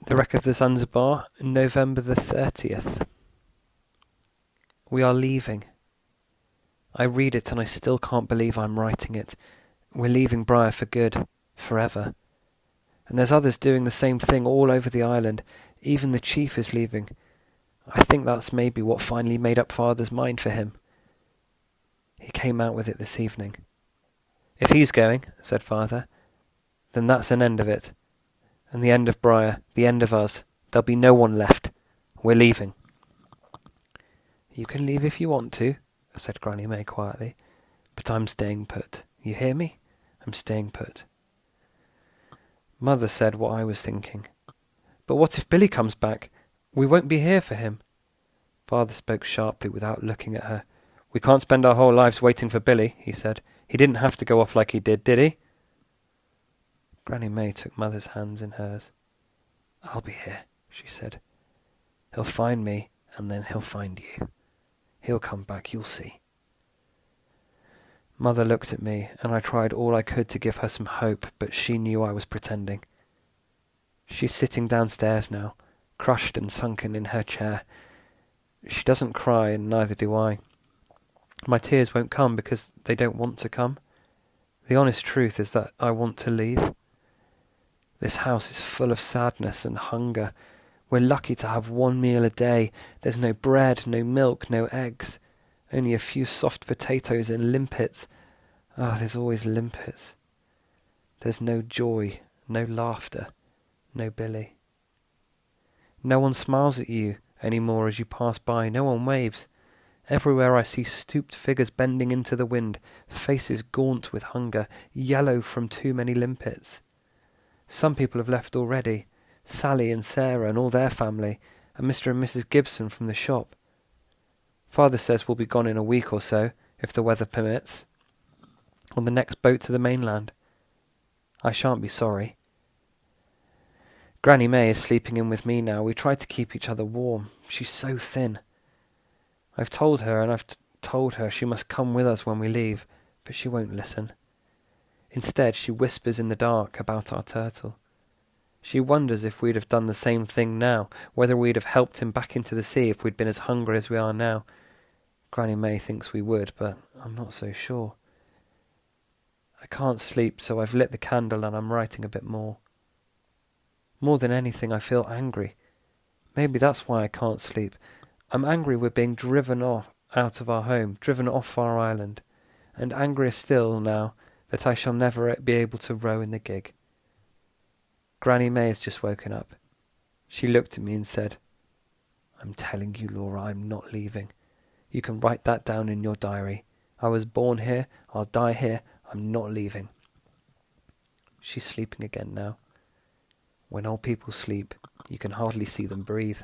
The wreck of the Zanzibar, November the 30th. We are leaving. I read it and I still can't believe I'm writing it. We're leaving Briar for good, forever. And there's others doing the same thing all over the island. Even the chief is leaving. I think that's maybe what finally made up Father's mind for him. He came out with it this evening. If he's going, said Father, then that's an end of it. And the end of Briar, the end of us. There'll be no one left. We're leaving. You can leave if you want to, said Granny May quietly, but I'm staying put. You hear me? I'm staying put. Mother said what I was thinking. But what if Billy comes back? We won't be here for him. Father spoke sharply without looking at her. We can't spend our whole lives waiting for Billy, he said. He didn't have to go off like he did he? Granny May took Mother's hands in hers. I'll be here, she said. He'll find me, and then he'll find you. He'll come back, you'll see. Mother looked at me, and I tried all I could to give her some hope, but she knew I was pretending. She's sitting downstairs now, crushed and sunken in her chair. She doesn't cry, and neither do I. My tears won't come because they don't want to come. The honest truth is that I want to leave. This house is full of sadness and hunger. We're lucky to have one meal a day. There's no bread, no milk, no eggs. Only a few soft potatoes and limpets. There's always limpets. There's no joy, no laughter, no Billy. No one smiles at you anymore as you pass by. No one waves. Everywhere I see stooped figures bending into the wind, faces gaunt with hunger, yellow from too many limpets. Some people have left already. Sally and Sarah and all their family, and Mr. and Mrs. Gibson from the shop. Father says we'll be gone in a week or so, if the weather permits, on the next boat to the mainland. I shan't be sorry. Granny May is sleeping in with me now. We try to keep each other warm. She's so thin. I've told her, and I've told her she must come with us when we leave, but she won't listen. Instead, she whispers in the dark about our turtle. She wonders if we'd have done the same thing now, whether we'd have helped him back into the sea if we'd been as hungry as we are now. Granny May thinks we would, but I'm not so sure. I can't sleep, so I've lit the candle and I'm writing a bit more. More than anything, I feel angry. Maybe that's why I can't sleep. I'm angry we're being driven off out of our home, driven off our island, and angrier still now that I shall never be able to row in the gig. Granny May has just woken up. She looked at me and said, I'm telling you, Laura, I'm not leaving. You can write that down in your diary. I was born here, I'll die here, I'm not leaving. She's sleeping again now. When old people sleep, you can hardly see them breathe.